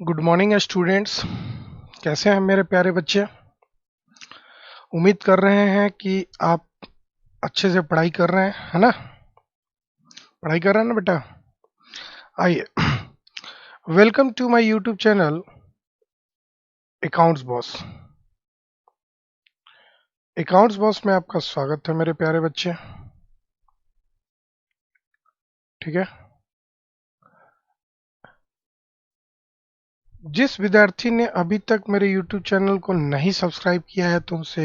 Good morning students. कैसे हैं मेरे प्यारे बच्चे? उम्मीद कर रहे हैं कि आप अच्छे से पढ़ाई कर रहे हैं, है ना? पढ़ाई कर रहे हैं ना बेटा? आइए, welcome to my YouTube channel accounts boss. Accounts boss में आपका स्वागत है मेरे प्यारे बच्चे। ठीक है, जिस विद्यार्थी ने अभी तक मेरे यूट्यूब चैनल को नहीं सब्सक्राइब किया है तो उनसे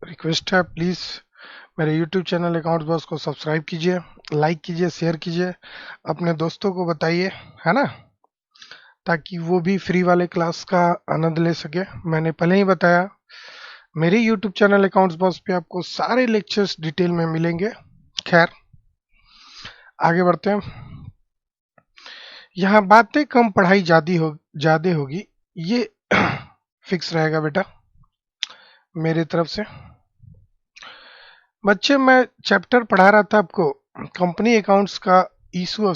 रिक्वेस्ट है, प्लीज़ मेरे YouTube चैनल अकाउंट्स बॉस को सब्सक्राइब कीजिए, लाइक कीजिए, शेयर कीजिए, अपने दोस्तों को बताइए, है ना? ताकि वो भी फ्री वाले क्लास का आनंद ले सके। मैंने पहले ही बताया, मेरे YouTube चैनल अकाउंट्स बॉस पे आपको सारे लेक्चर्स डिटेल में मिलेंगे। खैर, आगे बढ़ते हैं। यहाँ बातें कम, पढ़ाई ज्यादा होगी, ये फिक्स रहेगा बेटा मेरी तरफ से। बच्चे, मैं चैप्टर पढ़ा रहा था आपको, कंपनी अकाउंट्स का इशू ऑफ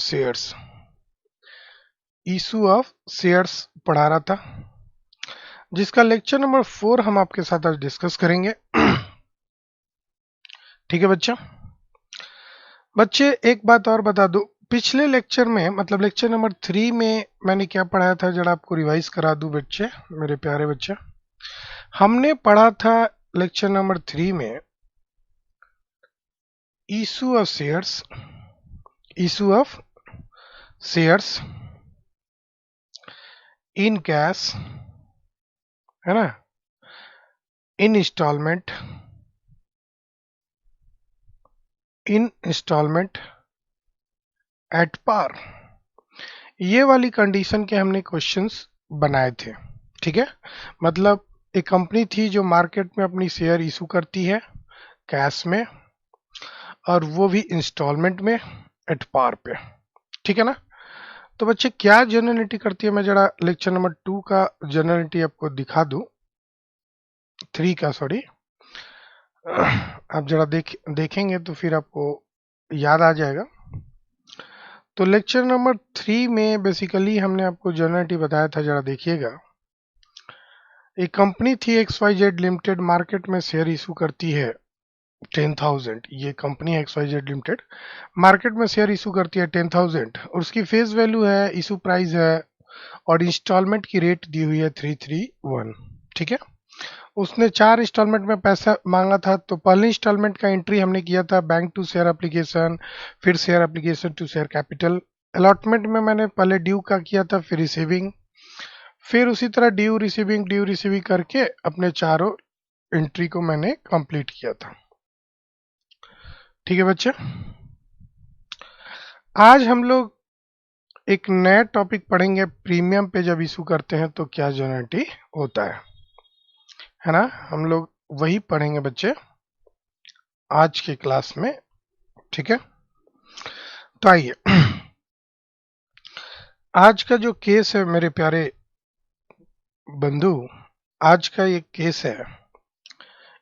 शेयर्स पढ़ा रहा था, जिसका लेक्चर नंबर 4 हम आपके साथ आज डिस्कस करेंगे। ठीक है बच्चे, एक बात और बता दूं, पिछले लेक्चर में मतलब लेक्चर नंबर 3 में मैंने क्या पढ़ाया था, जरा आपको रिवाइज करा दूं बच्चे, मेरे प्यारे बच्चे। हमने पढ़ा था लेक्चर नंबर 3 में issue of shares in cash, है ना, इन इंस्टॉलमेंट एट पार। ये वाली कंडीशन के हमने क्वेश्चंस बनाए थे। ठीक है, मतलब एक कंपनी थी जो मार्केट में अपनी शेयर इशू करती है कैश में, और वो भी इंस्टॉलमेंट में एट पार पे। ठीक है ना? तो बच्चे, क्या जनरलिटी करती है, मैं जरा लेक्चर नंबर 2 का जनरलिटी आपको दिखा दूं, 3 का सॉरी। आप जरा देखेंगे तो फिर आपको याद आ जाएगा। तो लेक्चर नंबर 3 में बेसिकली हमने आपको जनरलिटी बताया था, जरा देखिएगा। एक कंपनी थी XYZ लिमिटेड, मार्केट में शेयर इशू करती है 10,000। ये कंपनी XYZ लिमिटेड मार्केट में शेयर इशू करती है 10,000, और उसकी फेस वैल्यू है, इशू प्राइस है, और इंस्टॉलमेंट की रेट दी हुई है 331। ठीक है, उसने 4 इंस्टॉलमेंट में पैसा मांगा था। तो पहले इंस्टॉलमेंट का एंट्री हमने किया था बैंक टू शेयर एप्लीकेशन, फिर share application to share capital. Allotment में मैंने पहले ड्यू का किया था, फिर रिसीविंग, फिर उसी तरह ड्यू रिसीविंग करके अपने चारों एंट्री को मैंने कंप्लीट किया था। ठीक है बच्चे, आज हम लोग एक नया टॉपिक पढ़ेंगे, प्रीमियम पे जब इशू करते हैं तो क्या जनरेटी होता है ना? हम लोग वही पढ़ेंगे बच्चे आज के क्लास में। ठीक है, तो आइए, आज का जो केस है मेरे प्यारे बंधु, आज का ये केस है,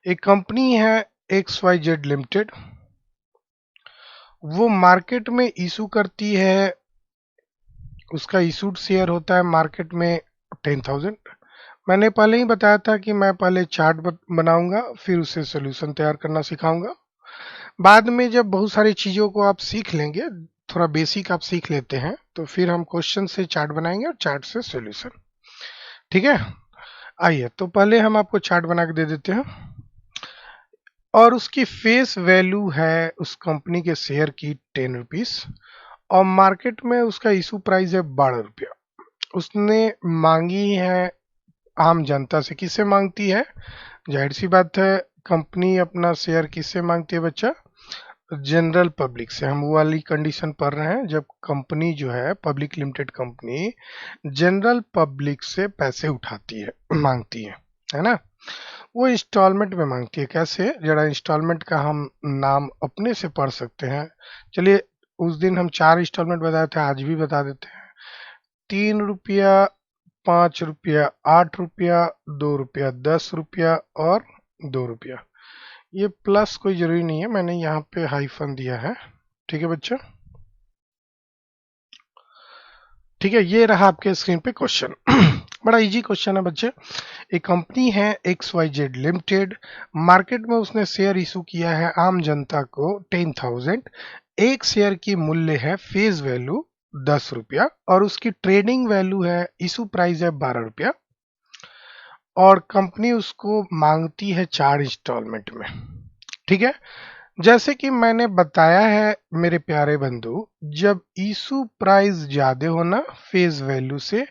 एक कंपनी है XYZ लिमिटेड, वो मार्केट में इशू करती है, उसका इशूड शेयर होता है मार्केट में 10,000। मैंने पहले ही बताया था कि मैं पहले चार्ट बनाऊंगा, फिर उसे सोल्यूशन तैयार करना सिखाऊंगा। बाद में जब बहुत सारी चीज़ों को आप सीख लेंगे, थोड़ा बेसिक आप सीख लेते हैं, तो फिर हम क्वेश्चन से चार्ट बनाएंगे और चार्ट से सोल्यूशन। ठीक है, आइए, तो पहले हम आपको चार्ट बना के दे देते हैं, और उसकी फेस वैल्यू है उस कंपनी के शेयर की 10 रुपीज, और मार्केट में उसका इशू प्राइस है 12 रुपया। उसने मांगी है आम जनता से। किससे मांगती है? जाहिर सी बात है, कंपनी अपना शेयर किससे मांगती है बच्चा? जनरल पब्लिक से। हम वो वाली कंडीशन पढ़ रहे हैं जब कंपनी जो है, public limited company, general public से पैसे उठाती है, मांगती है ना? वो इंस्टॉलमेंट में मांगती है। कैसे? जरा इंस्टॉलमेंट का हम नाम अपने से पढ़ सकते हैं। चलिए, उस दिन हम 4 इंस्टॉलमेंट बताए थे, आज भी बता देते हैं। 3 रुपया, 5 रुपया, 8 रुपया, 2 रुपया, 10 रुपया और 2 रुपया। ये प्लस कोई जरूरी नहीं है, मैंने यहाँ पे हाइफन दिया है। ठीक है बच्चा, ठीक है, ये रहा आपके स्क्रीन पे क्वेश्चन। बड़ा इजी क्वेश्चन है बच्चे। एक कंपनी है XYZ लिमिटेड, मार्केट में उसने शेयर इशू किया है आम जनता को 10,000। एक शेयर की मूल्य है फेस वैल्यू 10 रुपया और उसकी ट्रेडिंग वैल्यू है, इशू प्राइस है 12 रुपया, और कंपनी उसको मांगती है 4 इंस्टॉलमेंट में। ठीक है, जैसे कि मैंने बताया है मेरे प्यारे बंधु, जब इशू प्राइस ज्यादा होना फेस वैल्यू से,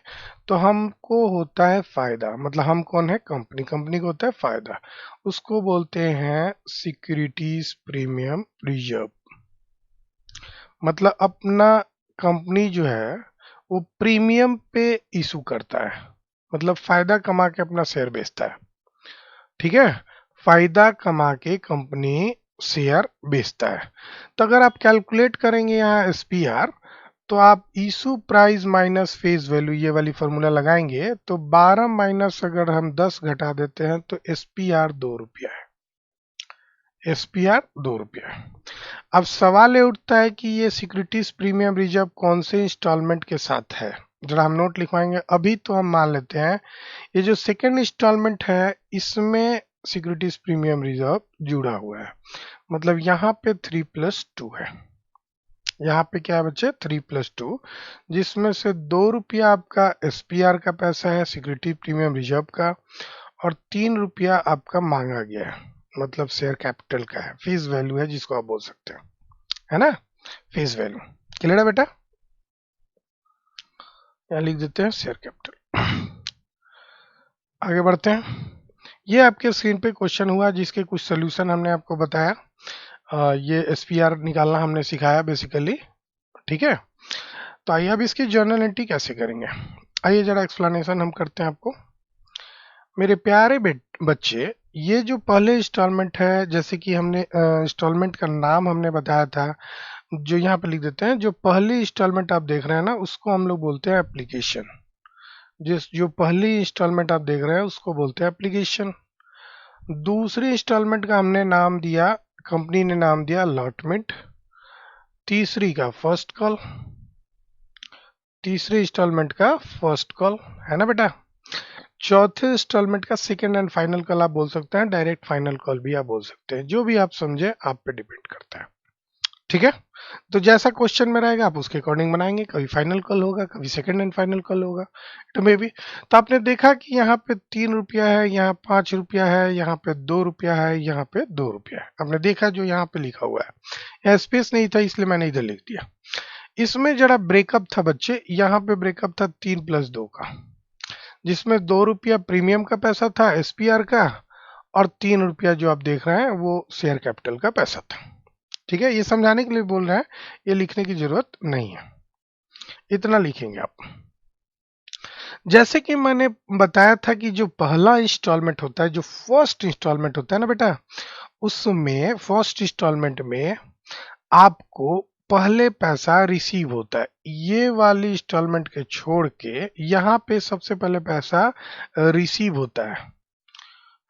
तो हमको होता है फायदा। मतलब हम कौन है? कंपनी। कंपनी को होता है फायदा, उसको बोलते हैं सिक्योरिटीज प्रीमियम रिजर्व। मतलब अपना कंपनी जो है वो प्रीमियम पे इशू करता है, मतलब फायदा कमा के अपना शेयर बेचता है। ठीक है, फायदा कमा के कंपनी शेयर बेचता है। तो अगर आप कैलकुलेट करेंगे यहाँ SPR, तो आप issue price minus face value ये वाली फॉर्मूला लगाएंगे तो 12 माइनस अगर हम 10 घटा देते हैं तो SPR 2 रुपया है। SPR 2 रुपया है। अब सवाल ये उठता है कि ये सिक्योरिटीज प्रीमियम रिजर्व कौन से इंस्टॉलमेंट के साथ है। जरा हम नोट लिखवाएंगे। अभी तो हम मान लेते हैं ये जो सेकंड इंस्टॉलमेंट है इसमें सिक्योरिटीज प्रीमियम रिजर्व जुड़ा हुआ है। मतलब यहाँ पे 3+2 है। यहाँ पे क्या है बच्चे? 3+2, जिसमें से 2 रुपया आपका SPR का पैसा है, सिक्योरिटी प्रीमियम रिजर्व का, और 3 रुपया आपका मांगा गया है, मतलब शेयर कैपिटल का है, फेस वैल्यू है जिसको आप बोल सकते हैं, है ना? फेस वैल्यू क्लियर है बेटा? यहाँ लिख देते हैं शेयर कैपिटल। आगे बढ़ते हैं। ये आपके स्क्रीन पे क्वेश्चन हुआ जिसके कुछ सोल्यूशन हमने आपको बताया। ये SPR निकालना हमने सिखाया बेसिकली। ठीक है, तो आइए अब इसकी जर्नल एंट्री कैसे करेंगे, आइए जरा एक्सप्लेनेशन हम करते हैं आपको। मेरे प्यारे बच्चे, ये जो पहले इंस्टॉलमेंट है, जैसे कि हमने इंस्टॉलमेंट का नाम हमने बताया था, जो यहाँ पे लिख देते हैं, जो पहली इंस्टॉलमेंट आप देख रहे हैं ना उसको हम लोग बोलते हैं एप्लीकेशन। जिस जो पहली इंस्टॉलमेंट आप देख रहे हैं उसको बोलते हैं एप्लीकेशन। दूसरी इंस्टॉलमेंट का हमने नाम दिया, कंपनी ने नाम दिया अलॉटमेंट। तीसरी का फर्स्ट कॉल, तीसरे इंस्टॉलमेंट का फर्स्ट कॉल, है ना बेटा? चौथे इंस्टॉलमेंट का सेकंड एंड फाइनल कॉल आप बोल सकते हैं, डायरेक्ट फाइनल कॉल भी आप बोल सकते हैं, जो भी आप समझे आप पे डिपेंड करता है। ठीक है, तो जैसा क्वेश्चन में रहेगा आप उसके अकॉर्डिंग बनाएंगे, कभी फाइनल कॉल होगा, कभी सेकंड एंड फाइनल कॉल होगा, तो मे भी। तो आपने देखा कि यहाँ पे 3 रुपया है, यहाँ 5 रुपया है, यहाँ पे 2 रुपया है, यहाँ पे 2 रुपया है। आपने देखा जो यहाँ पे लिखा हुआ है, यहाँ स्पेस नहीं था इसलिए मैंने इधर लिख दिया। इसमें जरा ब्रेकअप था बच्चे, यहाँ पे ब्रेकअप था 3+2 का, जिसमें 2 रुपया प्रीमियम का पैसा था SPR का, और 3 रुपया जो आप देख रहे हैं वो शेयर कैपिटल का पैसा था। ठीक है, ये समझाने के लिए बोल रहे हैं, ये लिखने की जरूरत नहीं है, इतना लिखेंगे आप। जैसे कि मैंने बताया था कि जो पहला इंस्टॉलमेंट होता है, जो फर्स्ट इंस्टॉलमेंट होता है ना बेटा, उसमें फर्स्ट इंस्टॉलमेंट में आपको पहले पैसा रिसीव होता है। ये वाली इंस्टॉलमेंट के छोड़ के यहाँ पे सबसे पहले पैसा रिसीव होता है,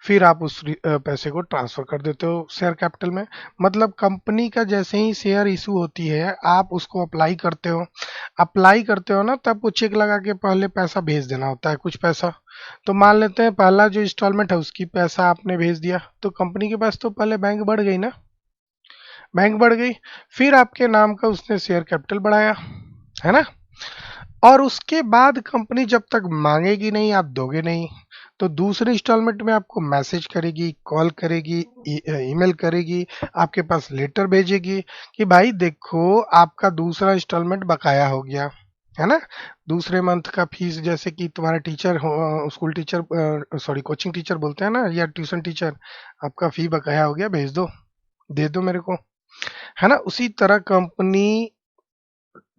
फिर आप उस पैसे को ट्रांसफर कर देते हो शेयर कैपिटल में। मतलब कंपनी का जैसे ही शेयर इशू होती है आप उसको अप्लाई करते हो, अप्लाई करते हो ना, तब वो चेक लगा के पहले पैसा भेज देना होता है, कुछ पैसा। तो मान लेते हैं पहला जो इंस्टॉलमेंट है उसकी पैसा आपने भेज दिया, तो कंपनी के पास तो पहले बैंक बढ़ गई ना, बैंक बढ़ गई, फिर आपके नाम का उसने शेयर कैपिटल बढ़ाया, है ना? और उसके बाद कंपनी जब तक मांगेगी नहीं, आप दोगे नहीं, तो दूसरे इंस्टॉलमेंट में आपको मैसेज करेगी, कॉल करेगी, ईमेल करेगी, आपके पास लेटर भेजेगी कि भाई देखो आपका दूसरा इंस्टॉलमेंट बकाया हो गया, है ना? दूसरे मंथ का फीस, जैसे कि तुम्हारा teacher school teacher, sorry coaching teacher बोलते हैं ना, या ट्यूशन टीचर, आपका फी बकाया हो गया, भेज दो, दे दो मेरे को, है ना? उसी तरह कंपनी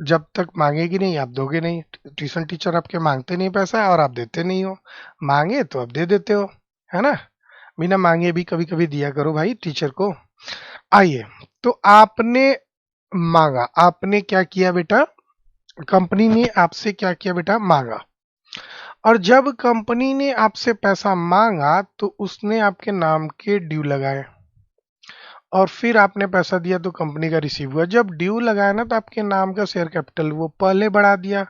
जब तक मांगेगी नहीं आप दोगे नहीं। ट्यूशन टीचर आपके मांगते नहीं पैसा और आप देते नहीं हो, मांगे तो आप दे देते हो, है ना? बिना मांगे भी कभी कभी दिया करो भाई टीचर को। आइए, तो आपने मांगा, आपने क्या किया बेटा? कंपनी ने आपसे क्या किया बेटा? मांगा। और जब कंपनी ने आपसे पैसा मांगा तो उसने आपके नाम के ड्यू लगाए, और फिर आपने पैसा दिया तो कंपनी का रिसीव हुआ। जब ड्यू लगाया ना तो आपके नाम का शेयर कैपिटल वो पहले बढ़ा दिया,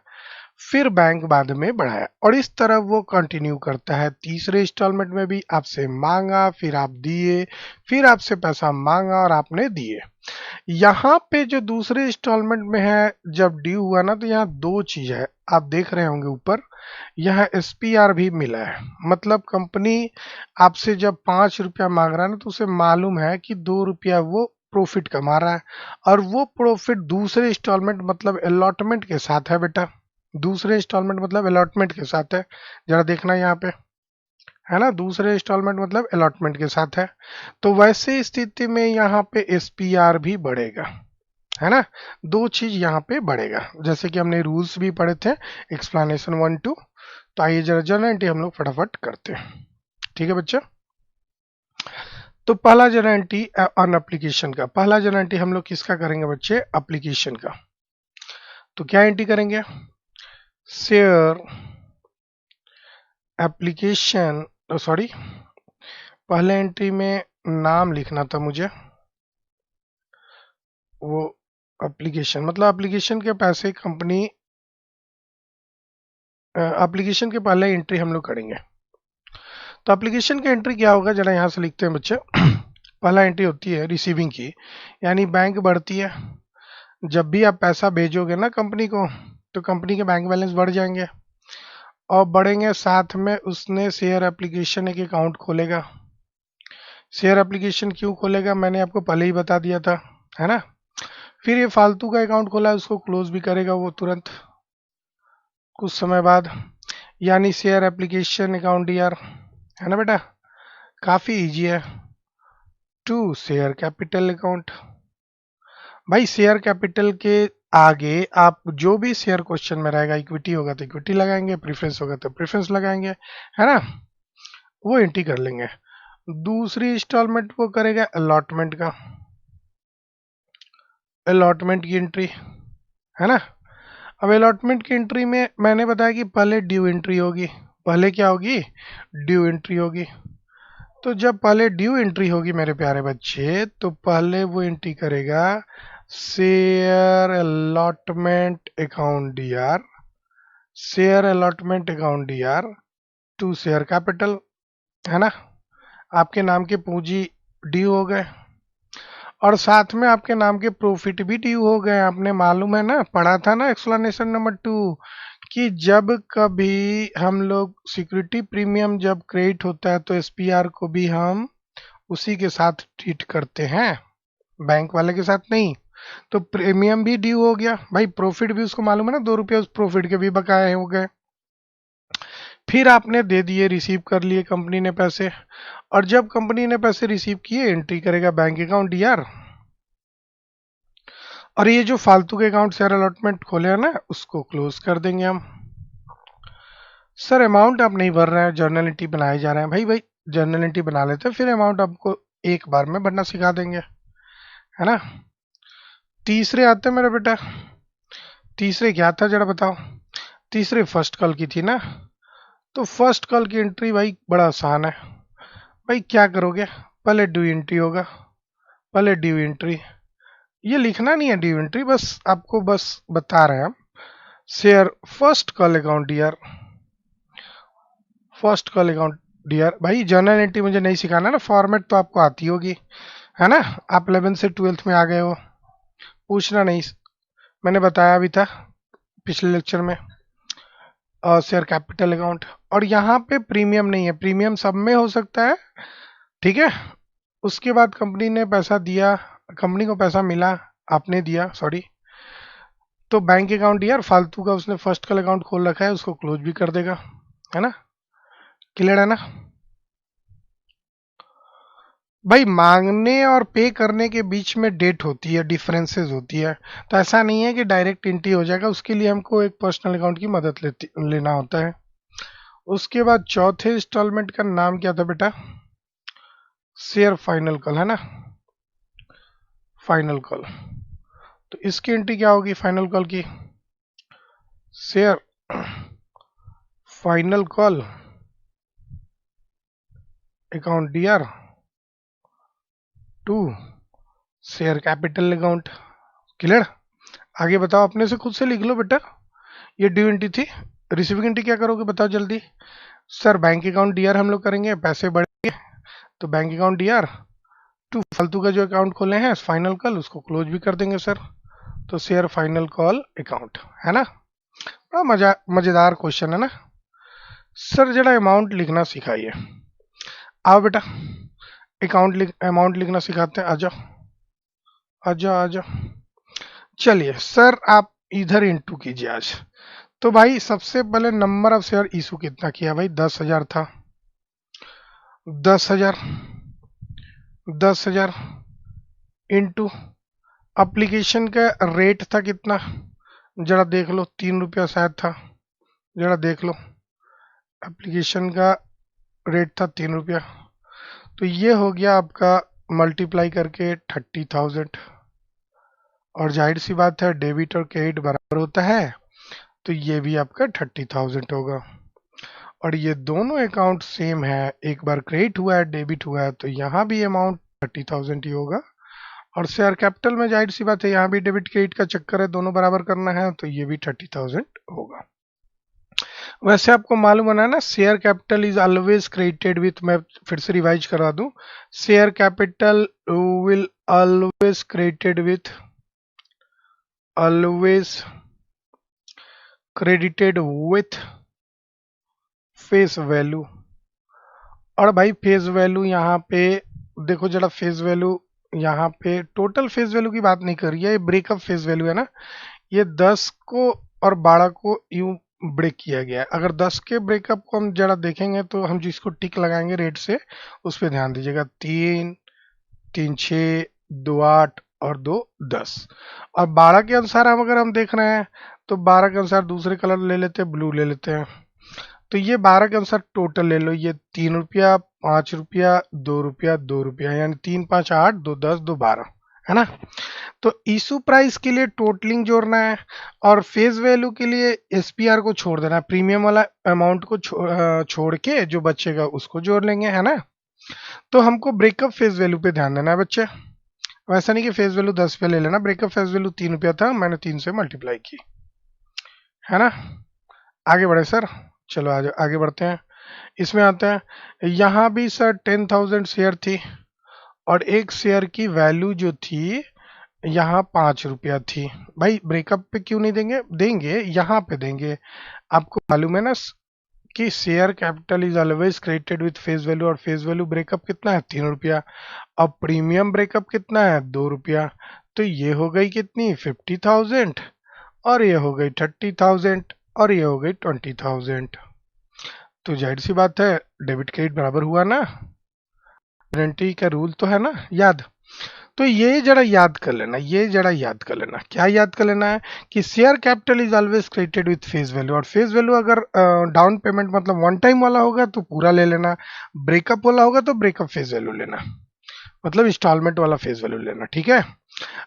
फिर बैंक बाद में बढ़ाया, और इस तरह वो कंटिन्यू करता है। तीसरे इंस्टॉलमेंट में भी आपसे मांगा, फिर आप दिए, फिर आपसे पैसा मांगा और आपने दिए। यहाँ पे जो दूसरे इंस्टॉलमेंट में है, जब ड्यू हुआ ना, तो यहाँ दो चीज है, आप देख रहे होंगे ऊपर, यहाँ एसपीआर भी मिला है। मतलब कंपनी आपसे जब 5 रुपया मांग रहा है ना, तो उसे मालूम है कि 2 रुपया वो प्रॉफिट कमा रहा है, और वो प्रॉफिट दूसरे इंस्टॉलमेंट मतलब अलॉटमेंट के साथ है बेटा। दूसरे इंस्टॉलमेंट मतलब अलॉटमेंट के साथ है, जरा देखना यहाँ पे, है ना, दूसरे इंस्टॉलमेंट मतलब अलॉटमेंट के साथ है। तो वैसे स्थिति में यहाँ पे एसपीआर भी बढ़ेगा, है ना। दो चीज यहाँ पे बढ़ेगा, जैसे कि हमने रूल्स भी पढ़े थे, एक्सप्लेनेशन 1 2। तो आइए जरा जनरल एंट्री हम लोग फटाफट करते हैं, ठीक है बच्चा। तो पहला जनरल एंट्री ऑन एप्लीकेशन का, पहला जनरल एंट्री हम लोग किसका करेंगे बच्चे, एप्लीकेशन का। तो क्या एंट्री करेंगे, शेयर एप्लीकेशन, सॉरी, पहले एंट्री में नाम लिखना था मुझे, वो एप्लीकेशन मतलब एप्लीकेशन के पैसे कंपनी, एप्लीकेशन के पहले एंट्री हम लोग करेंगे। तो एप्लीकेशन की एंट्री क्या होगा, जरा यहाँ से लिखते हैं बच्चे। पहला एंट्री होती है रिसीविंग की, यानी बैंक बढ़ती है। जब भी आप पैसा भेजोगे ना कंपनी को, तो कंपनी के बैंक बैलेंस बढ़ जाएंगे, और बढ़ेंगे साथ में उसने शेयर एप्लीकेशन एक अकाउंट खोलेगा। शेयर एप्लीकेशन क्यों खोलेगा, मैंने आपको पहले ही बता दिया था, है ना। फिर ये फालतू का अकाउंट खोला है, उसको क्लोज भी करेगा वो तुरंत कुछ समय बाद, यानी शेयर एप्लीकेशन अकाउंट यार, है ना बेटा, काफी इजी है। टू शेयर कैपिटल अकाउंट, भाई शेयर कैपिटल के आगे आप जो भी शेयर क्वेश्चन में रहेगा, इक्विटी होगा तो इक्विटी लगाएंगे, प्रेफरेंस होगा तो प्रेफरेंस लगाएंगे, है ना, वो एंट्री कर लेंगे। दूसरी इंस्टॉलमेंट वो करेगा अलॉटमेंट का, अलॉटमेंट की एंट्री, है ना। अब अलॉटमेंट की एंट्री में मैंने बताया कि पहले ड्यू एंट्री होगी, पहले क्या होगी, ड्यू एंट्री होगी। तो जब पहले ड्यू एंट्री होगी मेरे प्यारे बच्चे, तो पहले वो एंट्री करेगा share allotment account DR, share allotment account DR to share capital, है ना। आपके नाम के पूंजी ड्यू हो गए, और साथ में आपके नाम के प्रॉफिट भी ड्यू हो गए। आपने मालूम है ना, पढ़ा था ना एक्सप्लेनेशन नंबर 2, कि जब कभी हम लोग सिक्योरिटी प्रीमियम जब क्रेडिट होता है, तो एसपीआर को भी हम उसी के साथ ट्रीट करते हैं, बैंक वाले के साथ नहीं। तो प्रीमियम भी ड्यू हो गया भाई, प्रॉफिट भी उसको मालूम है ना, 2 रुपये उस प्रॉफिट के भी बकाए हो गए। फिर आपने दे दिए, रिसीव कर लिए कंपनी ने पैसे, और जब कंपनी ने पैसे रिसीव किए, एंट्री करेगा बैंक अकाउंट डीआर, और ये जो फालतू के अकाउंट शेयर अलॉटमेंट खोले हैं ना, उसको क्लोज कर देंगे हम। सर अमाउंट आप नहीं भर रहे हैं, जर्नल एंट्री बनाए जा रहे हैं, भाई भाई जर्नल एंट्री बना लेते हैं, फिर अमाउंट आपको एक बार में भरना सिखा देंगे, है ना। तीसरे आते हैं मेरा बेटा, तीसरे क्या था जरा बताओ, तीसरे फर्स्ट कॉल की थी ना। तो फर्स्ट कॉल की एंट्री भाई बड़ा आसान है, भाई क्या करोगे, पहले ड्यू एंट्री होगा, पहले ड्यू एंट्री, ये लिखना नहीं है ड्यू एंट्री, बस आपको बस बता रहे हैं हम। Share first call account D R, first call account D R, भाई जर्नल एंट्री मुझे नहीं सिखाना ना, फॉर्मेट तो आपको आती होगी, है ना। आप 11 से 12th में आ गए हो, पूछना नहीं, मैंने बताया भी था पिछले लेक्चर में। शेयर कैपिटल अकाउंट, और यहाँ पे प्रीमियम नहीं है, प्रीमियम सब में हो सकता है, ठीक है। उसके बाद कंपनी ने पैसा दिया, कंपनी को पैसा मिला, आपने दिया, सॉरी, तो बैंक अकाउंट यार फालतू का उसने फर्स्ट कॉल अकाउंट खोल रखा है, उसको क्लोज भी कर देगा, है ना, क्लियर है ना। भाई मांगने और पे करने के बीच में डेट होती है, डिफरेंसेस होती है, तो ऐसा नहीं है कि डायरेक्ट एंट्री हो जाएगा, उसके लिए हमको एक पर्सनल अकाउंट की मदद लेना होता है। उसके बाद चौथे इंस्टॉलमेंट का नाम क्या था बेटा, शेयर फाइनल कॉल, है ना, फाइनल कॉल। तो इसकी एंट्री क्या होगी फाइनल कॉल की, share final call account DR to share capital account, clear. आगे बताओ, अपने से खुद से लिख लो बेटा, ये ड्यू एंट्री थी। रिसीविंग एंट्री क्या करोगे बताओ जल्दी। सर बैंक अकाउंट डीआर हम लोग करेंगे, पैसे बढ़े तो बैंक अकाउंट डीआर टू फालतू का जो अकाउंट खोले हैं फाइनल कॉल उसको क्लोज भी कर देंगे सर। तो शेयर फाइनल कॉल अकाउंट है ना। बड़ा मजेदार क्वेश्चन है ना। सर जरा अमाउंट लिखना सिखाइए। आओ बेटा अमाउंट लिखना सिखाते हैं। आ जाओ आ जाओ आ जाओ। चलिए सर आप इधर इंटू कीजिए आज। तो भाई सबसे पहले नंबर ऑफ शेयर इशू कितना किया भाई, 10,000 था। 10,000 10,000 इंटू एप्लीकेशन का रेट था कितना, जरा देख लो, 3 रुपया शायद था। जरा देख लो, एप्लीकेशन का रेट था 3 रुपया। तो ये हो गया आपका मल्टीप्लाई करके 30,000। और जाहिर सी बात है डेबिट और क्रेडिट बराबर होता है, तो ये भी आपका 30,000 होगा। और ये दोनों अकाउंट सेम है, एक बार क्रेडिट हुआ है डेबिट हुआ है, तो यहाँ भी अमाउंट 30,000 ही होगा। और शेयर कैपिटल में जाहिर सी बात है यहाँ भी डेबिट क्रेडिट का चक्कर है, दोनों बराबर करना है, तो ये भी 30,000 होगा। वैसे आपको मालूम है ना, share capital is always credited with, मैं फिर से रिवाइज करा दूं, share capital will always credited with, always credited with face value. और भाई फेस वैल्यू यहाँ पे देखो जरा, फेस वैल्यू यहाँ पे टोटल फेस वैल्यू की बात नहीं कर रही है, ये ब्रेकअप फेस वैल्यू है ना। ये 10 को और 12 को यूं ब्रेक किया गया है। अगर 10 के ब्रेकअप को हम जरा देखेंगे तो हम जिसको टिक लगाएंगे रेट से उस पर ध्यान दीजिएगा, 3 3 6 2 8 और 2 10। और 12 के अनुसार अगर हम देख रहे हैं तो 12 के अनुसार दूसरे कलर ले लेते हैं, ब्लू ले लेते हैं। तो ये 12 के अनुसार टोटल ले लो, ये 3 रुपया 5 रुपया 2 रुपया 2 रुपया, यानी 3 5 8 2 10 2 12 है ना। तो इशू प्राइस के लिए टोटलिंग जोड़ना है और फेस वैल्यू के लिए एसपीआर को छोड़ देना है, प्रीमियम वाला अमाउंट को छोड़ के जो बचेगा उसको जोड़ लेंगे, है ना। तो हमको ब्रेकअप फेस वैल्यू पे ध्यान देना है बच्चे। वैसा नहीं कि फेस वैल्यू 10 पे ले लेना, ब्रेकअप फेस वैल्यू 3 रुपया था, मैंने 3 से मल्टीप्लाई की, है ना। आगे बढ़े सर, चलो आगे बढ़ते हैं। इसमें आते हैं, यहाँ भी सर 10,000 शेयर थी और एक शेयर की वैल्यू जो थी यहाँ 5 रुपया थी। भाई ब्रेकअप पे क्यों नहीं देंगे, देंगे यहाँ पे देंगे। आपको मालूम है ना कि share capital is always credited with face value, और फेस वैल्यू ब्रेकअप कितना है 3 रुपया। अब प्रीमियम ब्रेकअप कितना है 2 रुपया। तो ये हो गई कितनी 50,000, और ये हो गई 30,000, और ये हो गई 20,000। तो जाहिर सी बात है डेबिट क्रेडिट बराबर हुआ ना, गारंटी का रूल तो है ना याद। तो ये जरा याद कर लेना, ये जरा याद कर लेना, क्या याद कर लेना है कि share capital is always credited with face value, और फेस वैल्यू अगर डाउन पेमेंट मतलब वन टाइम वाला होगा तो पूरा ले लेना, ब्रेकअप वाला होगा तो ब्रेकअप फेस वैल्यू लेना, मतलब इंस्टॉलमेंट वाला फेस वैल्यू लेना, ठीक है।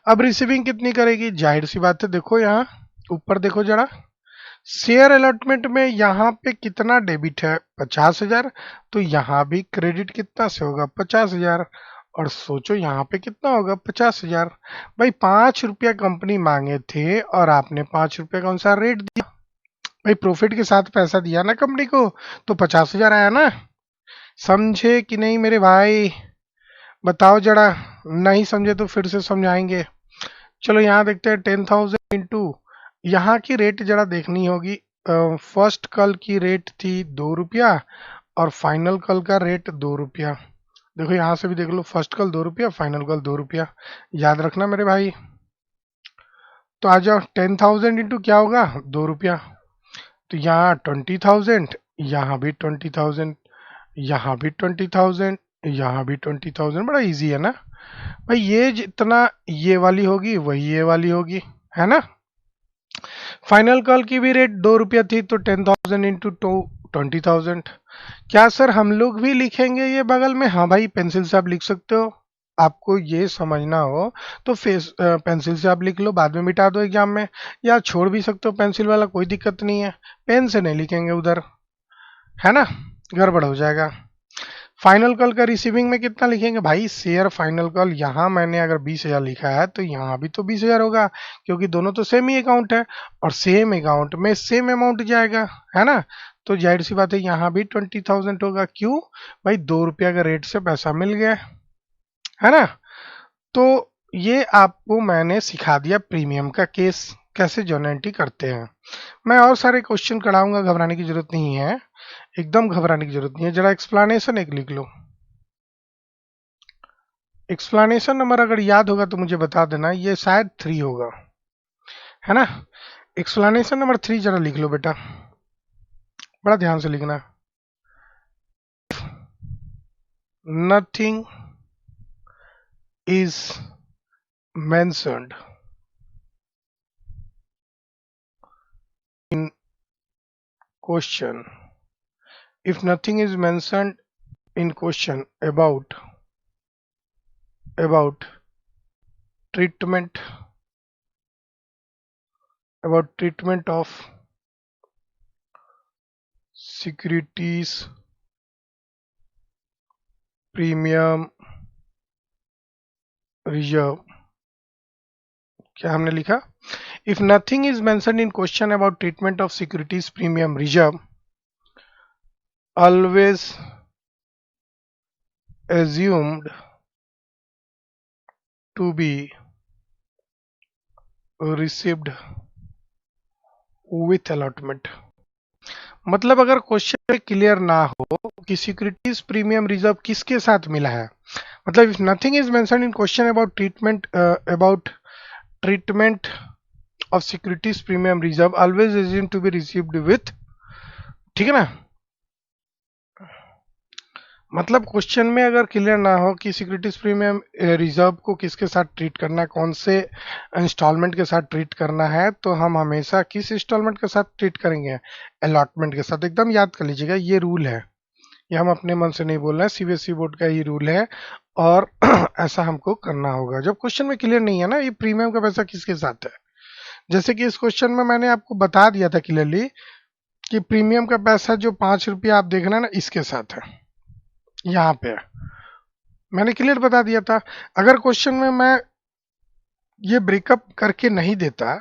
अब रिसीविंग कितनी करेगी, जाहिर सी बात है, देखो यहाँ ऊपर देखो जरा, शेयर अलॉटमेंट में यहाँ पे कितना डेबिट है 50,000, तो यहाँ भी क्रेडिट कितना से होगा 50,000। और सोचो यहाँ पे कितना होगा 50,000। भाई 5 रुपया कंपनी मांगे थे और आपने 5 रुपये का अनुसार रेट दिया, भाई प्रॉफिट के साथ पैसा दिया ना कंपनी को, तो 50,000 आया ना। समझे कि नहीं मेरे भाई, बताओ जरा, नहीं समझे तो फिर से समझाएंगे। चलो यहाँ देखते हैं 10,000 इंटू, यहाँ की रेट जरा देखनी होगी। फर्स्ट कल की रेट थी 2 रुपया और फाइनल कल का रेट 2 रुपया। देखो यहाँ से भी देख लो, फर्स्ट कल 2 रुपया, फाइनल कल 2 रुपया, याद रखना मेरे भाई। तो आ जाओ 10,000 इंटू क्या होगा 2 रुपया, तो यहाँ 20,000, यहाँ भी 20,000, यहाँ भी 20,000, यहाँ भी 20,000, बड़ा इजी है ना भाई। ये जितना ये वाली होगी वही ये वाली होगी, है ना। फाइनल कॉल की भी रेट 2 रुपया थी, तो 10,000 इंटू 20,000। क्या सर हम लोग भी लिखेंगे ये बगल में, हाँ भाई पेंसिल से आप लिख सकते हो, आपको ये समझना हो तो पेंसिल से आप लिख लो, बाद में मिटा दो एग्जाम में, या छोड़ भी सकते हो पेंसिल वाला, कोई दिक्कत नहीं है। पेन से नहीं लिखेंगे उधर, है ना, गड़बड़ हो जाएगा। फाइनल कॉल का रिसीविंग में कितना लिखेंगे भाई, शेयर फाइनल कॉल, यहाँ मैंने अगर 20,000 लिखा है तो यहाँ भी तो 20,000 होगा, क्योंकि दोनों तो सेम ही अकाउंट है और सेम अकाउंट में सेम अमाउंट जाएगा, है ना। तो जाहिर सी बात है यहाँ भी 20,000 होगा। क्यों भाई, 2 रुपया का रेट से पैसा मिल गया, है ना। तो ये आपको मैंने सिखा दिया प्रीमियम का केस कैसे जर्नल एंट्री करते हैं। मैं और सारे क्वेश्चन कराऊंगा, घबराने की जरूरत नहीं है, एकदम घबराने की जरूरत नहीं है। जरा एक्सप्लेनेशन एक लिख लो, एक्सप्लेनेशन नंबर अगर याद होगा तो मुझे बता देना, ये शायद 3 होगा, है ना। एक्सप्लेनेशन नंबर 3 जरा लिख लो बेटा, बड़ा ध्यान से लिखना। Nothing is mentioned in question, if nothing is mentioned in question about treatment of securities premium reserve, क्या हमने लिखा, if nothing is mentioned in question about treatment of securities premium reserve, always assumed to be received with allotment। मतलब अगर question clear ना हो कि securities premium reserve किसके साथ मिला है, मतलब if nothing is mentioned in question about treatment of securities premium reserve always assume to be received with, ठीक है ना। मतलब क्वेश्चन में अगर क्लियर ना हो कि सिक्योरिटीज प्रीमियम रिजर्व को किसके साथ ट्रीट करना है, कौन से इंस्टॉलमेंट के साथ ट्रीट करना है, तो हम हमेशा किस इंस्टॉलमेंट के साथ ट्रीट करेंगे, अलॉटमेंट के साथ। एकदम याद कर लीजिएगा, ये रूल है, ये हम अपने मन से नहीं बोल रहे हैं, सीबीएसई बोर्ड का ये रूल है और ऐसा हमको करना होगा जब क्वेश्चन में क्लियर नहीं है ना ये प्रीमियम का पैसा किसके साथ है। जैसे कि इस क्वेश्चन में मैंने आपको बता दिया था क्लियरली कि प्रीमियम का पैसा जो 5 रुपया आप देख रहे हैं ना, इसके साथ है, यहाँ पे मैंने क्लियर बता दिया था। अगर क्वेश्चन में मैं ये ब्रेकअप करके नहीं देता,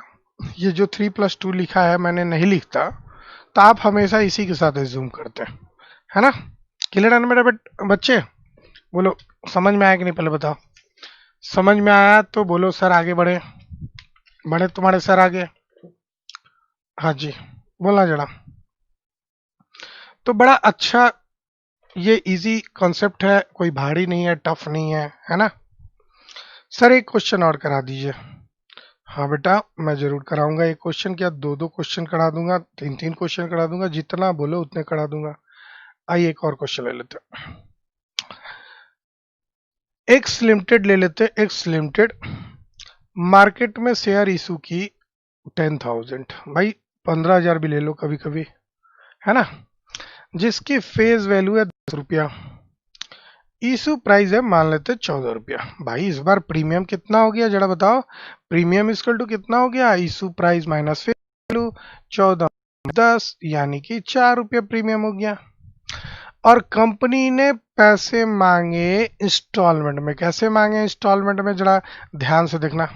ये जो 3+2 लिखा है मैंने नहीं लिखता, तो आप हमेशा इसी के साथ एज्यूम करते हैं, है ना। क्लियर है ना मेरे बच्चे, बोलो समझ में आया कि नहीं, पहले बताओ। समझ में आया तो बोलो सर आगे बढ़े, बढ़े तुम्हारे सर आगे, हाँ जी बोलना जरा। तो बड़ा अच्छा ये इजी कॉन्सेप्ट है, कोई भारी नहीं है, टफ नहीं है ना। सर एक क्वेश्चन और करा दीजिए। हाँ बेटा मैं जरूर कराऊंगा, एक क्वेश्चन क्या 2-2 क्वेश्चन करा दूंगा, 3-3 क्वेश्चन करा दूंगा, जितना बोलो उतने करा दूंगा। आइए एक और क्वेश्चन ले लेते हैं, एक्स लिमिटेड ले लेते हैं। एक्स लिमिटेड मार्केट में शेयर इशू की 10,000, भाई 15,000 भी ले लो कभी कभी, है ना, जिसकी फेस वैल्यू है 10 रुपया, इशू प्राइस है मान लेते 14 रुपया। भाई इस बार प्रीमियम कितना हो गया जरा बताओ, प्रीमियम इक्वल टू कितना हो गया, issue price minus face value, 14 10 यानी कि 4 रुपया प्रीमियम हो गया। और कंपनी ने पैसे मांगे इंस्टॉलमेंट में, कैसे मांगे इंस्टॉलमेंट में जरा ध्यान से देखना,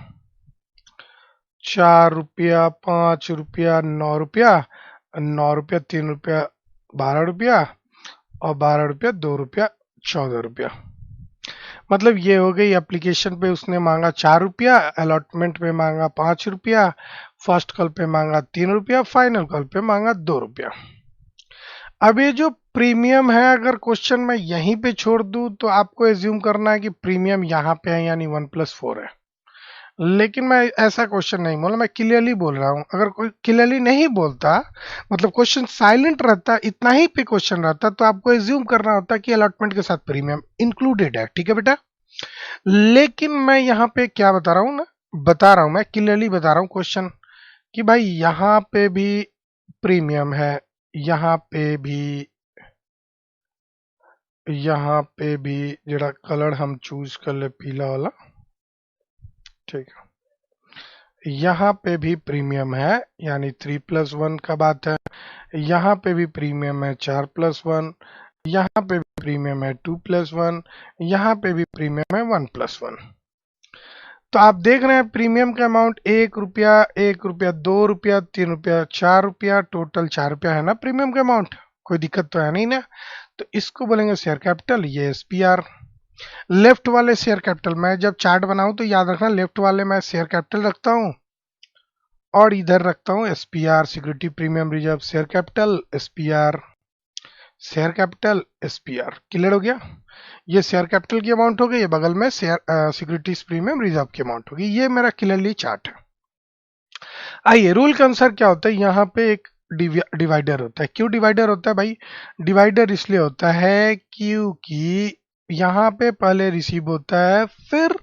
4 रुपया, 5 रुपया, 9 रुपया, 9 रुपया, 3 रुपया, 12 रुपया और 12 रुपया, 2 रुपया, 14 रुपया। मतलब ये हो गई, एप्लीकेशन पे उसने मांगा 4 रुपया, अलॉटमेंट पे मांगा 5 रुपया, फर्स्ट कॉल पे मांगा 3 रुपया, फाइनल कॉल पे मांगा 2 रुपया। अब ये जो प्रीमियम है अगर क्वेश्चन में यहीं पे छोड़ दूं तो आपको एज्यूम करना है कि प्रीमियम यहाँ पे है यानी 1+4 है, लेकिन मैं ऐसा क्वेश्चन नहीं बोला, मैं क्लियरली बोल रहा हूं। अगर कोई क्लियरली नहीं बोलता, मतलब क्वेश्चन साइलेंट रहता, इतना ही पे क्वेश्चन रहता, तो आपको एज्यूम करना होता कि अलॉटमेंट के साथ प्रीमियम इंक्लूडेड है, ठीक है बेटा। लेकिन मैं यहाँ पे क्या बता रहा हूँ ना, बता रहा हूँ मैं क्लियरली बता रहा हूँ क्वेश्चन कि भाई यहाँ पे भी प्रीमियम है, यहाँ पे भी जरा कलर हम चूज कर ले पीला वाला, ठीक है, यहाँ पे भी प्रीमियम है यानी 3+1 का बात है, यहाँ पे भी प्रीमियम है 4+1, यहाँ पे भी प्रीमियम है 2+1, यहाँ पे भी प्रीमियम है 1+1। तो आप देख रहे हैं प्रीमियम का अमाउंट 1 रुपया, 1 रुपया, 2 रुपया, 3 रुपया, 4 रुपया, टोटल 4 रुपया है ना प्रीमियम का अमाउंट। कोई दिक्कत तो है नहीं ना। तो इसको बोलेंगे शेयर कैपिटल, ये एसपीआर। लेफ्ट वाले शेयर कैपिटल, मैं जब चार्ट बनाऊं तो याद रखना लेफ्ट वाले मैं शेयर कैपिटल रखता हूं और इधर रखता हूं SPR, security premium reserve. Share capital SPR, share capital SPR. Clear हो गया? ये शेयर कैपिटल की अमाउंट हो गई, ये बगल में शेयर सिक्योरिटीज प्रीमियम रिजर्व की अमाउंट होगी। ये मेरा क्लियरली चार्ट है। आइए, रूल के अनुसार क्या होता है, यहाँ पे एक डिवाइडर होता है। क्यों डिवाइडर होता है भाई? डिवाइडर इसलिए होता है क्योंकि यहाँ पे पहले रिसीव होता है, फिर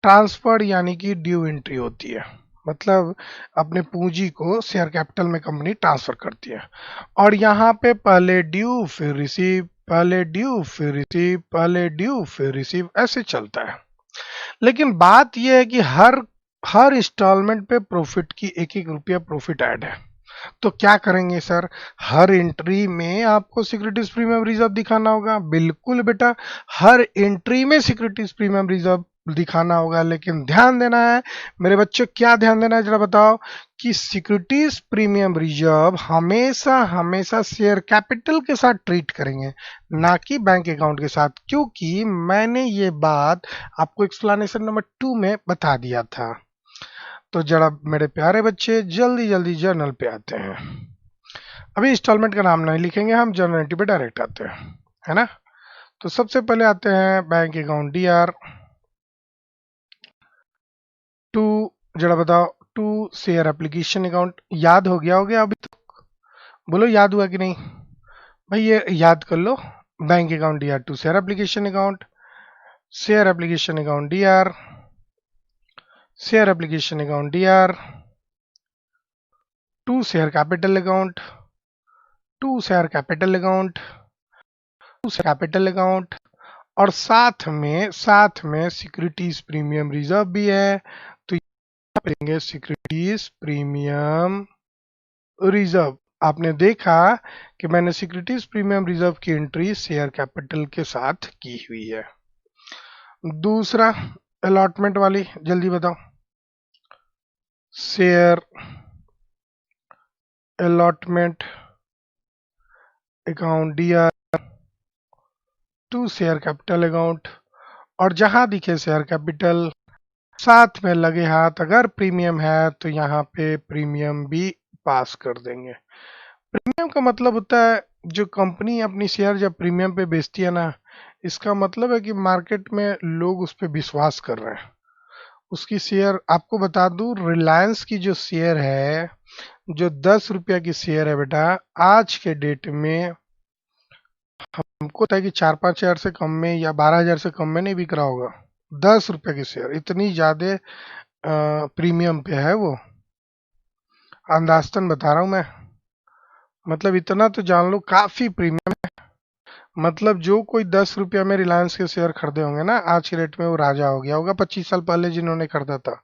ट्रांसफर यानी कि ड्यू एंट्री होती है। मतलब अपने पूंजी को शेयर कैपिटल में कंपनी ट्रांसफर करती है। और यहाँ पे पहले ड्यू फिर रिसीव, पहले ड्यू फिर रिसीव, पहले ड्यू फिर रिसीव, ऐसे चलता है। लेकिन बात यह है कि हर इंस्टॉलमेंट पे प्रॉफिट की 1-1 रुपया प्रॉफिट ऐड है। तो क्या करेंगे सर? हर एंट्री में आपको सिक्योरिटीज प्रीमियम रिजर्व दिखाना होगा। बिल्कुल बेटा, हर एंट्री में सिक्योरिटीज प्रीमियम रिजर्व दिखाना होगा। लेकिन ध्यान देना है मेरे बच्चों, क्या ध्यान देना है जरा बताओ, कि सिक्योरिटीज प्रीमियम रिजर्व हमेशा हमेशा शेयर कैपिटल के साथ ट्रीट करेंगे, ना कि बैंक अकाउंट के साथ। क्योंकि मैंने ये बात आपको एक्सप्लेनेशन नंबर 2 में बता दिया था। तो जरा मेरे प्यारे बच्चे जल्दी जल्दी जर्नल पे आते हैं। अभी इंस्टॉलमेंट का नाम नहीं लिखेंगे, हम जर्नल एंट्री पे डायरेक्ट आते हैं, है ना। तो सबसे पहले आते हैं बैंक अकाउंट डीआर टू, जरा बताओ, टू शेयर एप्लीकेशन अकाउंट। याद हो गया अभी तक? बोलो याद हुआ कि नहीं भाई? ये याद कर लो, bank account DR to share application account, share application account DR, share application account DR to share capital account, to share capital account, to share capital account, और साथ में सिक्योरिटीज प्रीमियम रिजर्व भी है। तो यहाँ पे सिक्योरिटीज प्रीमियम रिजर्व। आपने देखा कि मैंने सिक्योरिटीज प्रीमियम रिजर्व की एंट्री शेयर कैपिटल के साथ की हुई है। दूसरा अलॉटमेंट वाली, जल्दी बताओ। Share allotment account DR to share capital account, और जहां दिखे शेयर कैपिटल साथ में लगे हाथ अगर प्रीमियम है तो यहाँ पे प्रीमियम भी पास कर देंगे। प्रीमियम का मतलब होता है जो कंपनी अपनी शेयर जब प्रीमियम पे बेचती है ना, इसका मतलब है कि मार्केट में लोग उस पर विश्वास कर रहे हैं। उसकी शेयर, आपको बता दूं, रिलायंस की जो शेयर है, जो 10 रुपया की शेयर है बेटा, आज के डेट में हमको लगता है कि 4-5 हजार से कम में या 12 हजार से कम में नहीं बिक रहा होगा। 10 रुपये की शेयर, इतनी ज्यादा प्रीमियम पे है वो। अंदाजतन बता रहा हूँ मैं, मतलब इतना तो जान लो काफी प्रीमियम है। मतलब जो कोई 10 रुपया में रिलायंस के शेयर खरीदे होंगे ना, आज के रेट में वो राजा हो गया होगा 25 साल पहले जिन्होंने खरीदा था,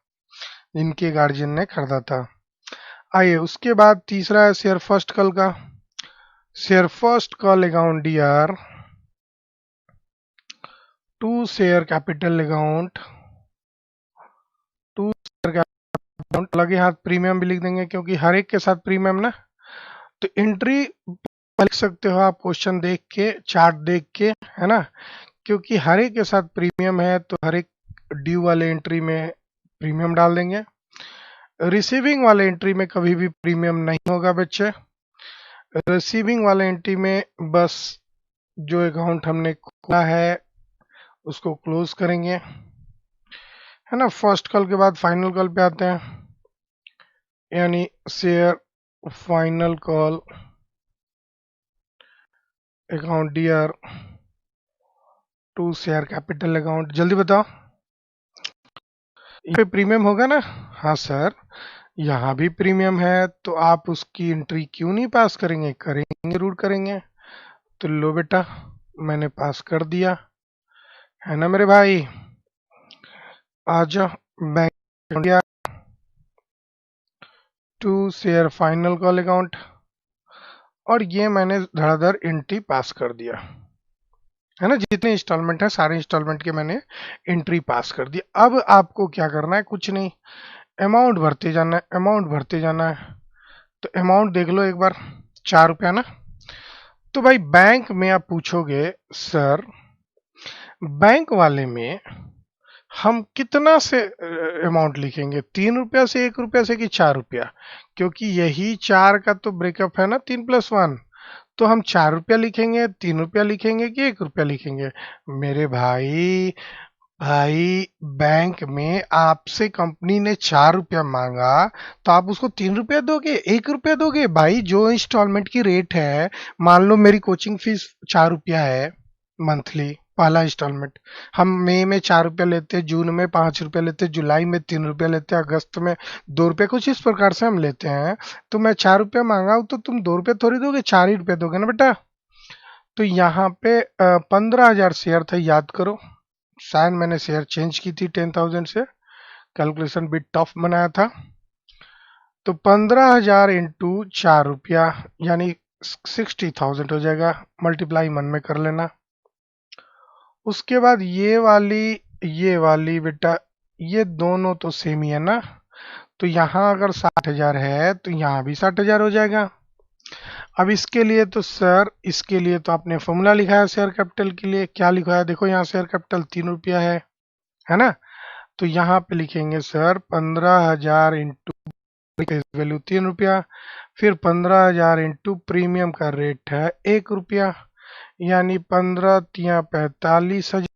जिनके गार्जियन ने खरीदा था। आइए, उसके बाद तीसरा है शेयर फर्स्ट कॉल का। Share first call account DR to share capital account, to share capital, लगे हाथ प्रीमियम भी लिख देंगे क्योंकि हर एक के साथ प्रीमियम ना। तो एंट्री लिख सकते हो आप क्वेश्चन देख के, चार्ट देख के, है ना। क्योंकि हर एक के साथ प्रीमियम है तो हर एक ड्यू वाले एंट्री में प्रीमियम डाल देंगे। रिसीविंग वाले एंट्री में कभी भी प्रीमियम नहीं होगा बच्चे। रिसीविंग वाले एंट्री में बस जो अकाउंट हमने खोला है उसको क्लोज करेंगे, है ना। फर्स्ट कॉल के बाद फाइनल कॉल पे आते हैं, यानी share final call account DR to share capital account. जल्दी बताओ, पे प्रीमियम होगा ना? हाँ सर, यहाँ भी प्रीमियम है, तो आप उसकी एंट्री क्यों नहीं पास करेंगे? करेंगे, जरूर करेंगे। तो लो बेटा, मैंने पास कर दिया, है ना मेरे भाई। आ जाओ, bank to share final call account, और ये मैंने धड़ाधड़ एंट्री पास कर दिया, है ना। जितने इंस्टॉलमेंट है सारे इंस्टॉलमेंट के मैंने एंट्री पास कर दी। अब आपको क्या करना है, कुछ नहीं, अमाउंट भरते जाना है, अमाउंट भरते जाना है। तो अमाउंट देख लो एक बार, 4 रुपया ना। तो भाई बैंक में आप पूछोगे सर बैंक वाले में हम कितना से अमाउंट लिखेंगे, 3 रुपया से, 1 रुपया से कि 4 रुपया, क्योंकि यही 4 का तो ब्रेकअप है ना, 3+1। तो हम 4 रुपया लिखेंगे, 3 रुपया लिखेंगे कि 1 रुपया लिखेंगे। मेरे भाई, भाई बैंक में आपसे कंपनी ने 4 रुपया मांगा तो आप उसको 3 रुपया दोगे, 1 रुपया दोगे? भाई जो इंस्टॉलमेंट की रेट है, मान लो मेरी कोचिंग फीस 4 रुपया है मंथली, पहला इंस्टॉलमेंट। हम मई में 4 रुपया लेते, जून में 5 रुपया लेते, जुलाई में 3 रुपया लेते, अगस्त में 2 रुपया, कुछ इस प्रकार से हम लेते हैं। तो मैं 4 रुपया मांगा हूं तो तुम 2 रुपया थोड़ी दोगे, 4 ही रुपया दोगे ना बेटा। तो यहाँ पे 15,000 शेयर थे, याद करो। शायद मैंने शेयर चेंज की थी 10,000 से, कैलकुलेशन बिट टफ बनाया था। तो 15,000 इंटू 4 रुपया यानी 60,000 हो जाएगा, मल्टीप्लाई मन में कर लेना। उसके बाद ये वाली बेटा, ये दोनों तो सेम ही है ना। तो यहाँ अगर 60,000 है तो यहाँ भी 60,000 हो जाएगा। अब इसके लिए तो सर, इसके लिए तो आपने फॉर्मूला लिखा है शेयर कैपिटल के लिए। क्या लिखा है देखो, यहाँ शेयर कैपिटल 3 रुपया है ना। तो यहाँ पे लिखेंगे सर 15,000 इंटू वैल्यू 3 रुपया, फिर 15,000 इंटू प्रीमियम का रेट है 1 रुपया, यानी 15 तिया 45,000,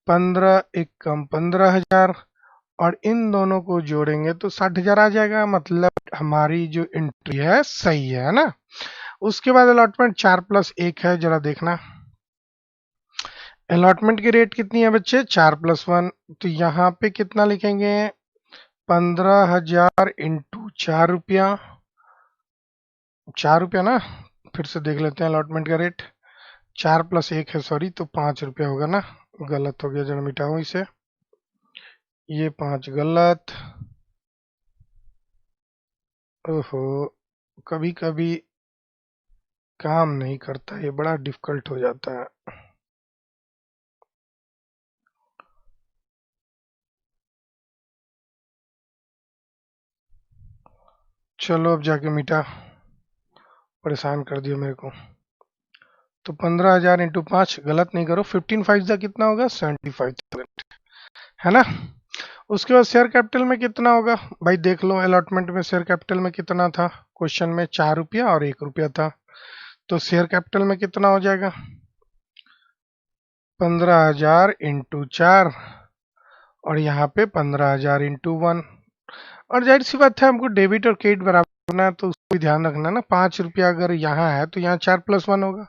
15 एक कम 15,000, और इन दोनों को जोड़ेंगे तो 60,000 आ जाएगा। मतलब हमारी जो एंट्री है सही है ना। उसके बाद अलॉटमेंट 4+1 है, जरा देखना अलॉटमेंट की रेट कितनी है बच्चे, 4+1। तो यहाँ पे कितना लिखेंगे, 15,000 इंटू 4 रुपया, 4 रुपया ना। फिर से देख लेते हैं अलॉटमेंट का रेट, 4+1 है सॉरी, तो 5 रुपया होगा ना। गलत हो गया, जरा मिटाऊं इसे, ये 5 गलत। ओहो, कभी कभी काम नहीं करता, ये बड़ा डिफिकल्ट हो जाता है। चलो अब जाके मिटा, परेशान कर दिया मेरे को। तो 15,000 इंटू 5 गलत नहीं करो, 15 5 कितना होगा, 75,000, है ना। उसके बाद शेयर कैपिटल में कितना होगा भाई, देख लो अलॉटमेंट में शेयर कैपिटल में कितना था, क्वेश्चन में 4 रुपया और 1 रुपया था। तो शेयर कैपिटल में कितना हो जाएगा, 15,000 इंटू 4, और यहाँ पे 15,000 इंटू 1। और जाहिर सी बात है, हमको डेबिट और क्रेडिट बराबर करना है, तो उसको भी ध्यान रखना ना। 5 रुपया अगर यहाँ है तो यहाँ 4+1 होगा।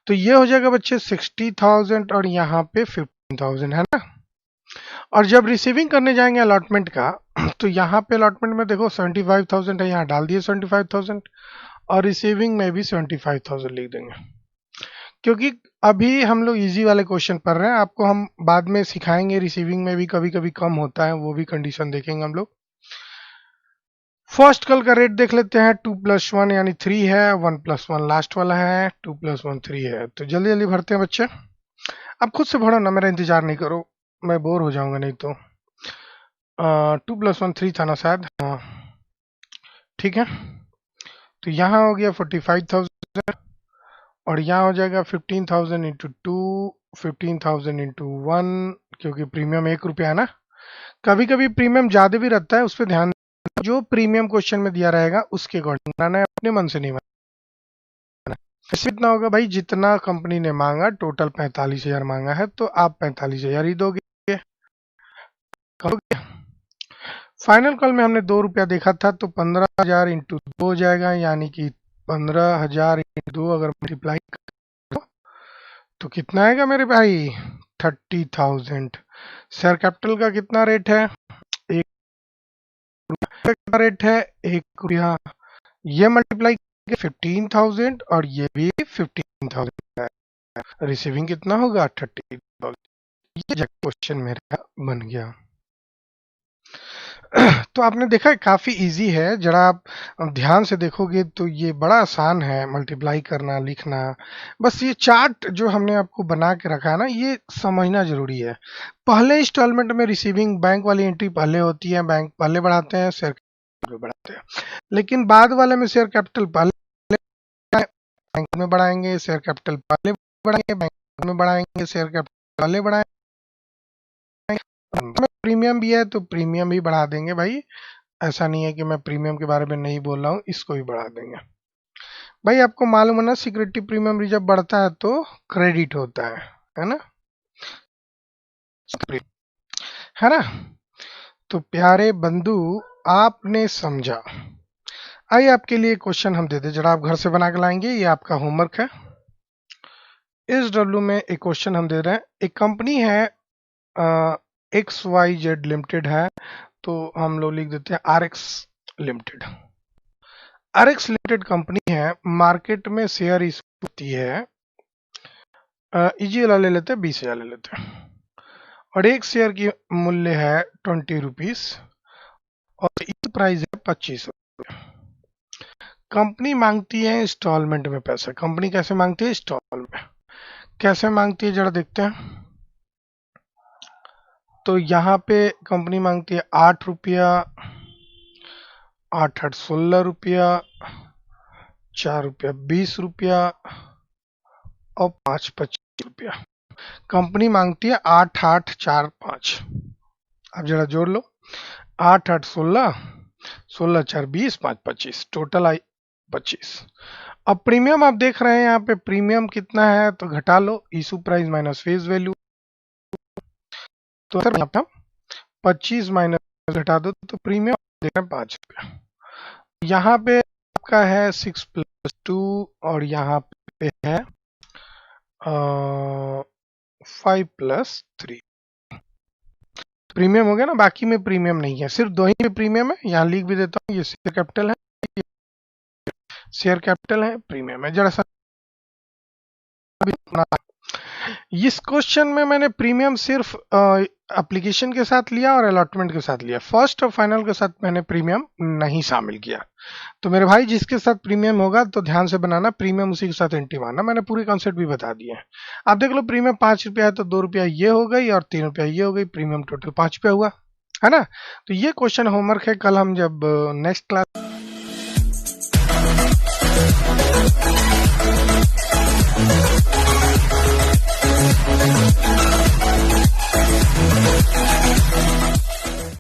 तो ये हो जाएगा बच्चे 60,000, और यहाँ पे 15,000, है ना। और जब रिसीविंग करने जाएंगे अलॉटमेंट का, तो यहाँ पे अलॉटमेंट में देखो 75,000 है, यहाँ डाल दिए 75,000, और रिसीविंग में भी 75,000 लिख देंगे। क्योंकि अभी हम लोग इजी वाले क्वेश्चन पढ़ रहे हैं, आपको हम बाद में सिखाएंगे रिसीविंग में भी कभी कभी कम होता है, वो भी कंडीशन देखेंगे हम लोग। फर्स्ट कल का रेट देख लेते हैं, 2+1 यानी 3 है, 1+1 लास्ट वाला है, 2+1 3 है। तो जल्दी जल्दी भरते हैं बच्चे, आप खुद से भरो ना, मेरा इंतजार नहीं करो, मैं बोर हो जाऊंगा नहीं तो। 2+1 3 था ना शायद, हाँ ठीक है। तो यहाँ हो गया 45,000, और यहाँ हो जाएगा 15,000 इंटू 2, 15,000 इंटू 1, क्योंकि प्रीमियम 1 रुपया है ना। कभी कभी प्रीमियम ज्यादा भी रहता है, उस पर ध्यान, जो प्रीमियम क्वेश्चन में दिया रहेगा उसके अकॉर्डिंग बनाना है, अपने मन से नहीं बनाना। ऐसे इतना होगा भाई, जितना कंपनी ने मांगा, टोटल 45,000 मांगा है, तो आप 45,000 ही दोगे। फाइनल कॉल में हमने 2 रुपया देखा था, तो 15,000 इंटू 2 हो जाएगा, यानी कि 15,000 इंटू 2 अगर मल्टीप्लाई करो तो कितना आएगा मेरे भाई, 30,000। शेयर कैपिटल का कितना रेट है, 1 का रेट है 1 रुपया, ये मल्टीप्लाई 15,000, और ये भी 15,000 है। रिसीविंग कितना होगा, 30,000। ये क्वेश्चन मेरा बन गया। तो आपने देखा है काफी इजी है, जरा आप ध्यान से देखोगे तो ये बड़ा आसान है मल्टीप्लाई करना लिखना। बस ये चार्ट जो हमने आपको बना के रखा है ना, ये समझना जरूरी है। पहले इंस्टॉलमेंट में रिसीविंग बैंक वाली एंट्री पहले होती है, बैंक पहले बढ़ाते हैं, शेयर कैपिटल बढ़ाते हैं। लेकिन बाद वाले में शेयर कैपिटल पहले बैंक में बढ़ाएंगे, शेयर कैपिटल पहले बढ़ाएंगे, बैंक में बढ़ाएंगे, शेयर कैपिटल पहले बढ़ाएंगे। प्रीमियम भी है तो प्रीमियम भी बढ़ा देंगे भाई, ऐसा नहीं है कि मैं प्रीमियम के बारे में नहीं बोल रहा हूँ, इसको भी बढ़ा देंगे। भाई आपको मालूम है ना, सिक्योरिटी प्रीमियम जब बढ़ता है तो क्रेडिट होता है ना, है ना। तो प्यारे बंधु, आपने समझा। आइए आपके लिए क्वेश्चन हम देते, जरा आप घर से बना के लाएंगे, ये आपका होमवर्क है। इस डब्ल्यू में एक क्वेश्चन हम दे रहे हैं। एक कंपनी है XYZ लिमिटेड है, तो हम लोग लिख देते हैं RX limited. RX limited company है, मार्केट में शेयर इशू होती है, इजी वाला ले लेते हैं, 20,000 ले लेते हैं, और एक शेयर की मूल्य है 20 रुपीज और इस प्राइस है 25 रुपये। कंपनी मांगती है इंस्टॉलमेंट में पैसा। कंपनी कैसे मांगती है? इंस्टॉलमेंट में। कैसे मांगती है जरा देखते हैं। तो यहाँ पे कंपनी मांगती है 8 रुपया, 8 16 रुपया, 4 रुपया 20 रुपया और 5 25 रुपया। कंपनी मांगती है 8 8 4 5। अब जरा जोड़ लो, 8 8 16, 16 4 20, 5 25, टोटल आई 25। अब प्रीमियम आप देख रहे हैं यहाँ पे प्रीमियम कितना है, तो घटा लो, issue price minus face value, तो सर यहाँ पे 25 माइनस घटा दो तो प्रीमियम देख रहे हैं 5 रुपया। यहाँ पे आपका है 6 + 2 और यहाँ पे है 5 + 3। प्रीमियम हो गया ना, बाकी में प्रीमियम नहीं है, सिर्फ दो ही में प्रीमियम है। यहाँ लिख भी देता हूँ, ये शेयर कैपिटल है, शेयर कैपिटल है, प्रीमियम है। जरा सा इस क्वेश्चन में मैंने प्रीमियम सिर्फ एप्लीकेशन के साथ लिया और अलॉटमेंट के साथ लिया, फर्स्ट और फाइनल के साथ मैंने प्रीमियम नहीं शामिल किया। तो मेरे भाई जिसके साथ प्रीमियम होगा तो ध्यान से बनाना, प्रीमियम उसी के साथ एंट्री मारना। मैंने पूरी कॉन्सेप्ट भी बता दिए हैं। आप देख लो, प्रीमियम 5 रुपया है तो 2 रुपया ये हो गई और 3 रुपया ये हो गई, प्रीमियम टोटल 5 रुपया हुआ, है ना। तो ये क्वेश्चन होमवर्क है, कल हम जब नेक्स्ट क्लास